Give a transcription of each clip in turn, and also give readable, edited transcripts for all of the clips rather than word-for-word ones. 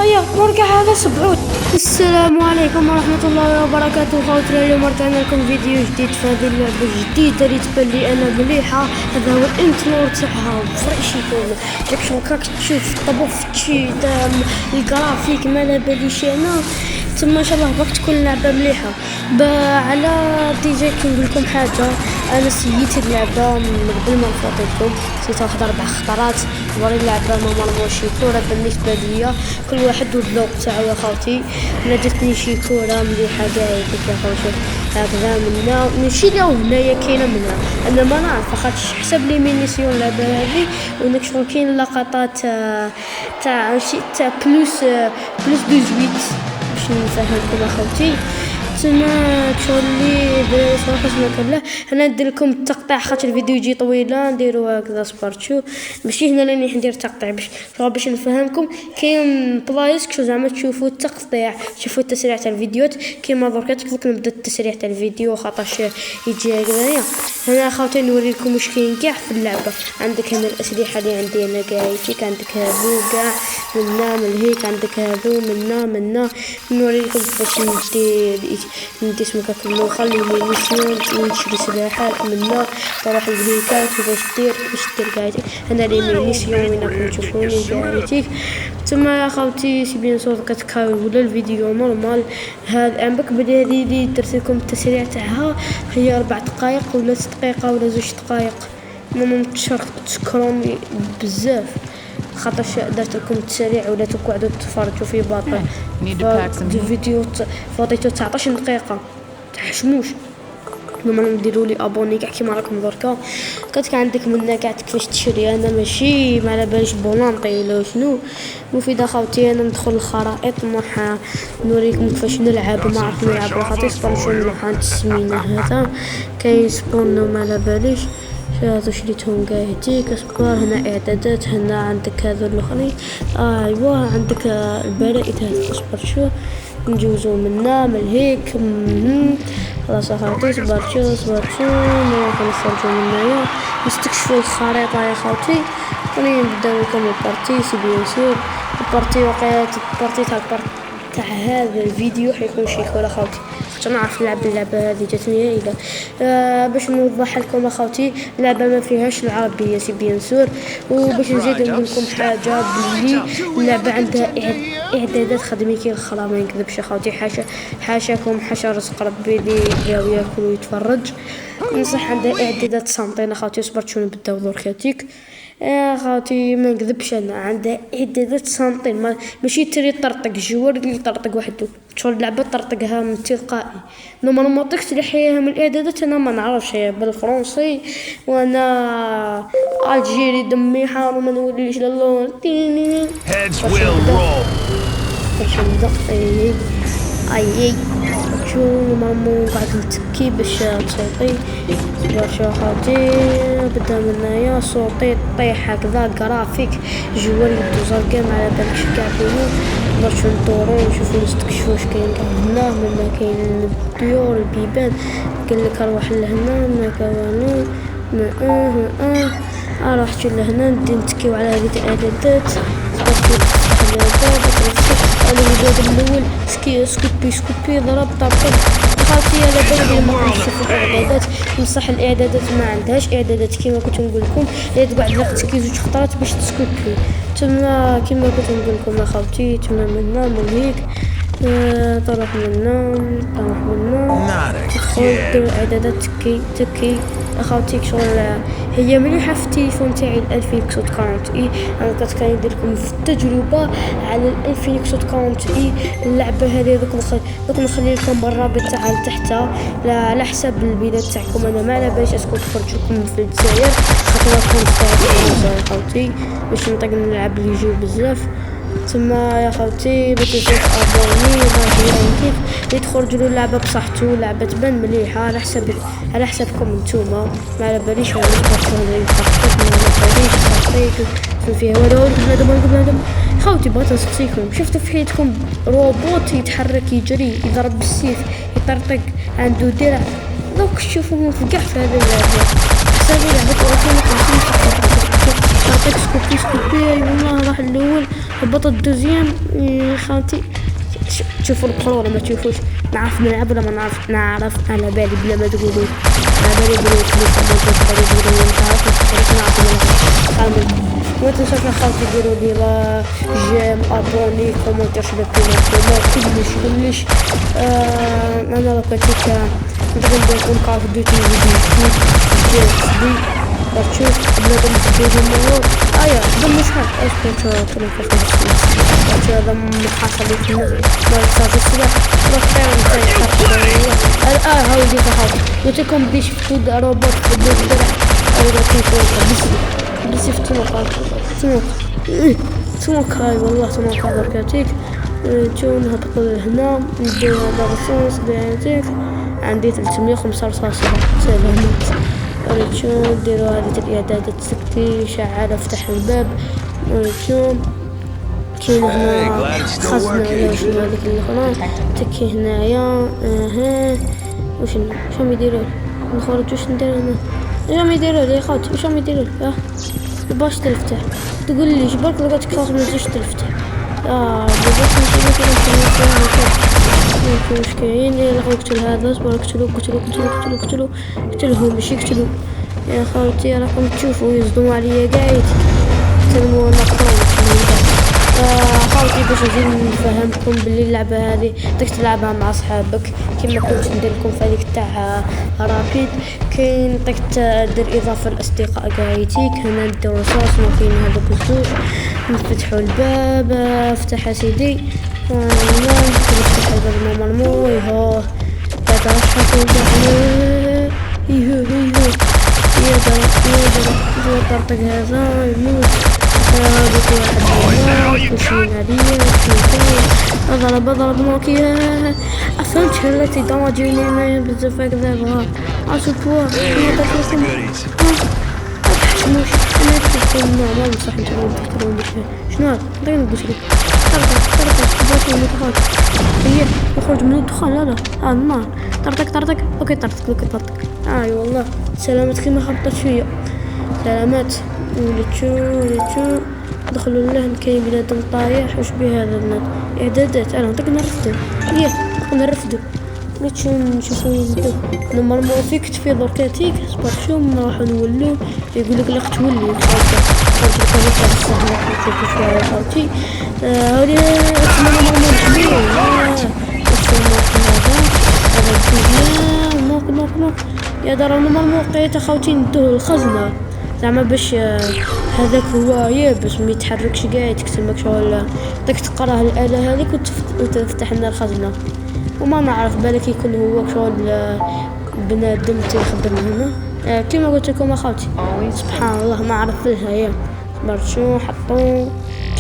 هيا نرجع على سبعود. السلام عليكم ورحمة الله وبركاته خوتنا. اليوم رجعنا لكم فيديو جديد في هذه اللعبة الجديدة اللي تبان لي أنا مليحة. هذا هو الانترو تاعها فريش يكون داك شنو راك تشوف طبوفتشي تاع الجرافيك ما باليش أنا تما ان شاء الله راك تكون اللعبه مليحه. على دي جي كنقول لكم حاجه، انا سييت اللعبه من قبل ما نفوتيكم، سيت واحد 4 خطرات وري اللعبه نورمالمون شي كوره بالنسبه ليا كل واحد والذوق تاعو يا خوتي. انا جاتني شي كوره مليحه كاع هذيك يا خوتي هكذا منا ماشي لو هنايا كاينه منها انا ما نعرف خاطش حسب لي مينيسيون اللعبه هذه ونك شغل كاين لقطات تاع شي تاع بلوس 18 باش نفهمكم اخوتي. تما تولي بصراحه ما لا انا ندير لكم التقطيع خاطر الفيديو يجي طويله نديرو هكذا سبارتشو ماشي هنا راني ندير تقطيع باش نفهمكم. كاين بلايص كشو زعما تشوفوا التقطيع تشوفوا التسريع تاع الفيديوهات كيما درك نبدا التسريع تاع الفيديو خاطرش يجي هكذايا. هنا اخوتي نوري لكم واش كاين كاع في اللعبه. عندك هنا الاسلحه اللي عندي انا كاع هيك، عندك هذو كاع منا من هيك، عندك هذو منا نوري لكم كيفاش ندي سمكه كله نخلي ميسيون نشري سلاحات منا نروح للهيكات كيفاش دير كاع. هنا لي ميسيون وين راكم تشوفوني كاع. تما يا خوتي سي بيان سور كتكاوي ولا الفيديو نورمال. هذا عمرك بلي هذه اللي درت لكم التسريع تاعها هي 4 دقائق ولا 6 دقائق ولا 2 دقائق. ما تشكروني بزاف خاطرش درت لكم التسريع ولا تقعدوا تفرجوا في باطل الفيديو فاضيتو 19 دقيقه تحشموش. لما نديروا لي ابوني كاع كيما راكم دركا كان عندك منا كاع كيفاش تشري. انا ماشي ما على باليش بولانطي ولا شنو مفيد اخوتي. انا ندخل الخرائط ما نوريكم كيفاش نلعب ما عرفت نلعب خاطر سبونسون محل السمينه هذا كاين سبون ما على باليش هذا شريتهم كاع هديك اصبر. هنا اعدادات هنا عندك هذا الاخرين ايوا عندك البرائد هذا اصبر شو نجوزو منا من هيك خلاص اخوتي صبر شو نروح نخرجو منايا نستكشفو الخريطه يا خوتي. راني نبداو لكم البارتي سي بيان سور البارتي وقيت تاع هذا الفيديو حيكون شي كول اخوتي خاطر نعرف نلعب اللعبه هذه جاتني هايله. باش نوضح لكم اخوتي اللعبه ما فيهاش العربيه سي بيان سور. وباش نزيد نقول لكم حاجه بلي اللعبه عندها اعدادات خدمي كي الخرا ما نكذبش اخوتي. حاشاكم حاشا رزق ربي اللي جاو ياكل ويتفرج نصح عندها اعدادات سنتين اخوتي. صبرت شنو نبداو دركاتيك يا خاطي ما نكذبش انا عندها اعدادات سنتين ماشي تري طرطق الجوار اللي طرطق وحده شغل اللعبه طرطقها من تلقائي. نورمالمون تحياها من الاعدادات انا ما نعرفش بالفرنسي وانا الجيري دمي حار وما نوليش لله باش نبدا اي شو مامو قاعد نتكي باش تصوتي باش خاطي بدا منايا صوتي طيح هكذا جرافيك جوال يبدو زرقاء على بالك كاع كاينين باش ندورو نشوفو نستكشفو واش كاين كاع هنا منا كاين الطيور البيبان قالك روح لهنا ما كانوا رحت لهنا ندي نتكيو على هذه الاعدادات الاول سكوبي ضرب طابق خاطي على بالي ما كنتش نشوف الاعدادات. بصح الاعدادات ما عندهاش اعدادات كيما كنت نقول لكم تقعد وقتك 2 خطرات باش تسكوبي. تما كيما كنت نقول لكم اخوتي تما منا من هيك طرح منا تدخل اعدادات تكي اخوتي شغل هي مليحه في التليفون تاعي الانفينكس 40 اي. انا كنت ندير لكم في التجربه على الانفينكس 40 اي اللعبه هذه دوك نخلي لكم الرابط تاعها لتحت على حساب البلاد تاعكم. انا ما على باليش اسكو تخرج لكم في الجزائر خاطر راكم في خوتي باش نطيق نلعب لي جو بزاف. تما يا خوتي باش تشوف ابوني كيف يتخرج له اللعبه بصحته لعبه تبان مليحه على حسابكم نتوما ما على باليش ولا فيها ولا بنادم خوتي بغيت نسقسيكم شفتوا في حياتكم روبوت يتحرك يجري يضرب بالسيف يطرطق عنده درع دوك تشوفوهم في كاع في هذه اللعبه حسابي لعبه 350 طرطق سكوبي والله راح الاول هبط الدوزيام خالتي. تشوفوا القرون ما تشوفوش، نعرف نلعب ولا ما نعرف؟ نعرف على بالي بلا ما تقولوا، على بالي بلا ما تنسوش يا خالتي ديروا لي لا جيم ابوني كومنتير كلش. انا لو كنت نقدر ندير لكم كارت دوتي فيديو جديد تشوف بنادم تدير الموضوع. ضم شحال اسكت تلفزيون هذا محاصل في ما يصير الصباح هاودي فحاط قلت لكم بدي شفتوا روبوت في الدرع بس شفتوا سموك هاي والله سموك هذا بركاتيك. تشون هبط هنا ندير هذا رصاص ديالتك عندي 305 رصاصة سلامات. ريتشون ديروا هذه الإعدادات ستي شعل افتح الباب. ريتشون كاين هنا خزنة ولا شنو هذيك الأخرى تكي هنايا. وشنو يديروا نخرج؟ واش ندير هنا؟ واش يديروا لي خوت؟ واش يديروا باش تفتح؟ تقول لي جبرك لقيت كاس ما تجيش تفتح. بغيت نمشي واش كاين؟ يلا نقتل هذا صبر قتلهم ماشي قتلوا يا خوتي. راكم تشوفوا يصدموا عليا قاعد تلموا خوتي باش نزيد نفهمكم باللي اللعبه هذه بدك تلعبها مع صحابك كما كنت ندير لكم في هذيك تاع رابيد. كاين بدك دير اضافه لاصدقاء قايتيك. هنا ندير رصاص ما كاين هذوك الزوج. نفتحوا الباب افتح اسيدي. نفتح الباب نورمالمون. هذا شحال يا طرطق هذا يموت. ضرب موكي فهمت شلتي دمجيني بزاف هكذا بغا عاشوا مش انا تكون نورمال صح تقولون شنو هذا داير قلت لك طرطق هي يخرج من الدخان. لا النار طرطق اوكي طرطق اي والله سلامتك ما خبطت فيا سلامات. وليتشو دخلوا له كاين بنادم طايح وش بيه هذا البنات اعدادات. انا نطق نرفدو نرفدو وليتشو نشوفو يبدو نورمالمون فيك تفي دركاتيك صبر شو نروحو نولو. يقول لك لا تولي صوتي هاولي نوك يا دار نورمالمون لقيت خوتي ندوه الخزنه زعما باش هذاك هو يابس ما يتحركش قاعد تكتمك شغل بدك تقراه الآلة هذيك وتفتح لنا الخزنة. وما نعرف بالك يكون هو شغل بنادم تيخدم هنا كما قلت لكم اخوتي. سبحان الله ما عرف لها يا برشو حطوا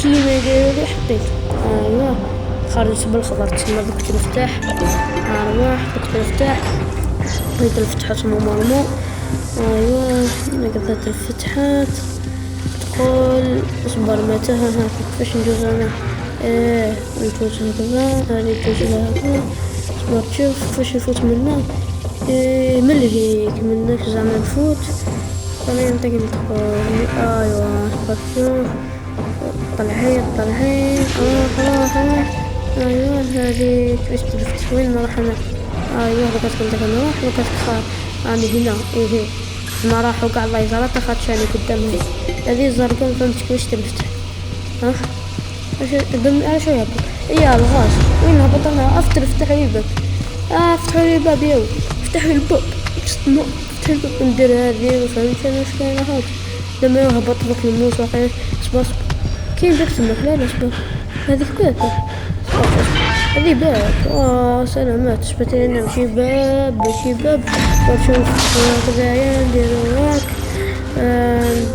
كيما يديروا لي حطيت. خرجت بالخضر تسمى ذوك المفتاح. حطيت المفتاح بغيت الفتحات نورمالمون. نقدر الفتحات تقول اصبر متى كيفاش ندوز انا ندوز هكذا هذه ندوز هكذا اصبر تشوف كيفاش نفوت منا من هيك منك زعما نفوت. انا نطيق ندخل اصبر تشوف طلعين خلاص هذه كيفاش تفتح وين نروح انا. لقيت كنت نروح لقيت راني هنا ما راحوا كاع الله يزرط خاطشاني قدامهم هذه الزرقاء فهمت كيفاش تفتح. على شو يهبط الغاز وين هبط؟ انا افتحوا لي الباب افتحوا لي الباب ياو افتحوا لي الباب افتحوا الباب ندير هذه وفهمت انا واش كاين هاك لما يهبط ذاك الموس واقع صبر كاين داك تماك لا صبر هذيك باب هذه باب سلامات شبت لنا ماشي باب ونشوف هكذايا نديرو هاك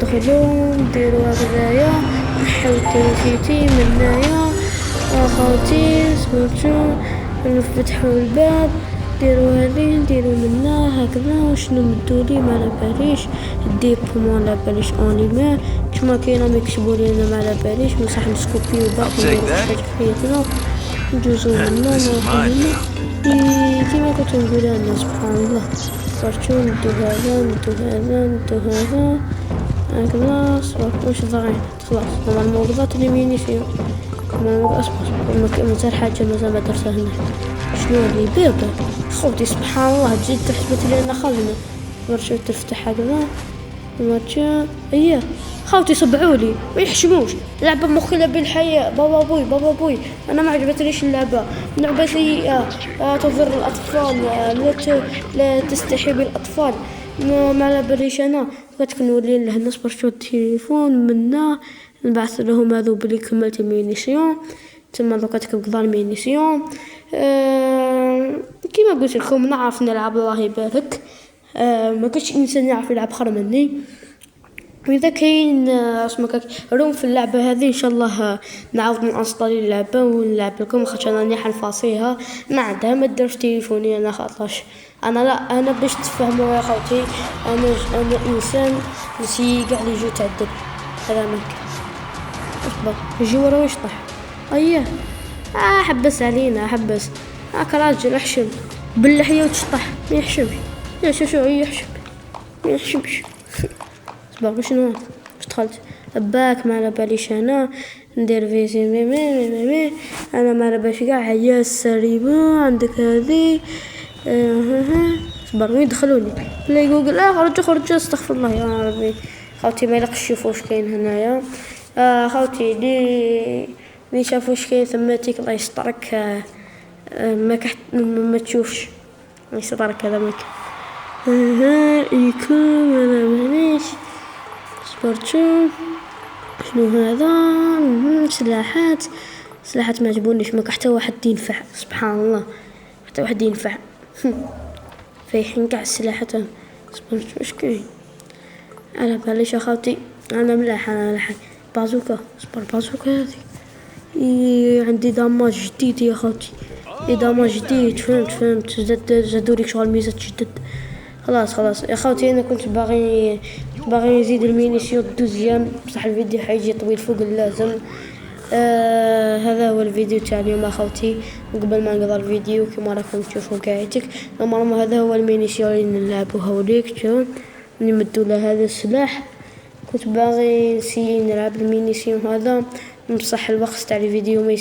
ندخلو نديرو هكذايا نحيو التلفزيون من هنايا اخوتي سمعتو نفتحو الباب نديرو هذه نديرو منا هكذا وشنو مدولي ما على باليش ديبو ما على باليش اونيما كما كاينه يكتبوا لينا ما على باليش بصح نسكوبيو باقي نديرو حاجه في حياتنا ندوزو هنا كيما كنت نقول انا سبحان الله صرتو ندو هذا هكذا صبر واش ضاغي خلاص نورمالمون وقضات اللي ميني فيهم ما اصبر مازال حاجة مازال ما درتها هنا. شنو هذي بيضة خوتي سبحان الله جيت تحسبت لي انا خزنة. مرشا تفتح هذا مرشا اييه خوتي صبعولي ما يحشموش. لعبة مخلة بالحياة. بابا بوي انا ما عجبتنيش اللعبة سيئة. تضر الاطفال. لا تستحي بالاطفال. ما على باليش انا كنت نولي له الناس برشو التليفون منا نبعث لهم هذو بلي كملت المينيسيون تما دوكا تكبر المينيسيون. كيما قلت لكم نعرف نلعب الله يبارك. ما كنتش انسان يعرف يلعب خير مني. واذا كاين اسمك روم في اللعبه هذه ان شاء الله نعاود نانستالي اللعبه ونلعب لكم خاطر انا راني حنفاصيها ما عندها ما ديرش تليفوني انا خاطرش انا لا انا باش تفهموا يا خوتي انا انسان نسي كاع لي جو تعذب. هذا ماك اصبر يجي ورا ويشطح اييه حبس علينا حبس هاك راجل احشم باللحيه وتشطح ما يحشمش. يا شو يحشم ما يحشمش. اصبر شنو دخلت باك ما على باليش انا ندير فيزي مي انا ما على باليش كاع يا السريبه عندك هذه. اصبر وين دخلوني لا يقول خرج استغفر الله يا ربي. خوتي ما يلقش يشوفوا واش كاين هنايا. خوتي لي شافوا واش كاين ثماتيك الله يسترك. ما تشوفش الله يسترك هذا ماك يكون انا مانيش. صبرتو شنو هذا سلاحات ما عجبونيش ما حتى واحد ينفع سبحان الله حتى واحد ينفع. فايحين كاع السلاحات. صبرتو واش كاين على باليش اخوتي انا ملاح بازوكا. صبر بازوكا هذه عندي داماج جديد يا خوتي داماج جديد فهمت زادوا لي شغل ميزات جدد. خلاص يا خوتي انا كنت باغي نزيد المينيسيون دوزيام بصح الفيديو حيجي طويل فوق اللازم. هذا هو الفيديو تاع اليوم اخوتي. قبل ما نقضي الفيديو كما راكم تشوفوا كاعيتك نورمالمون هذا هو المينيسيون اللي نلعبوا هاوليك شوف نمدوا له هذا السلاح. كنت باغي نسيي نلعب المينيسيون هذا بصح الوقت تاع الفيديو ما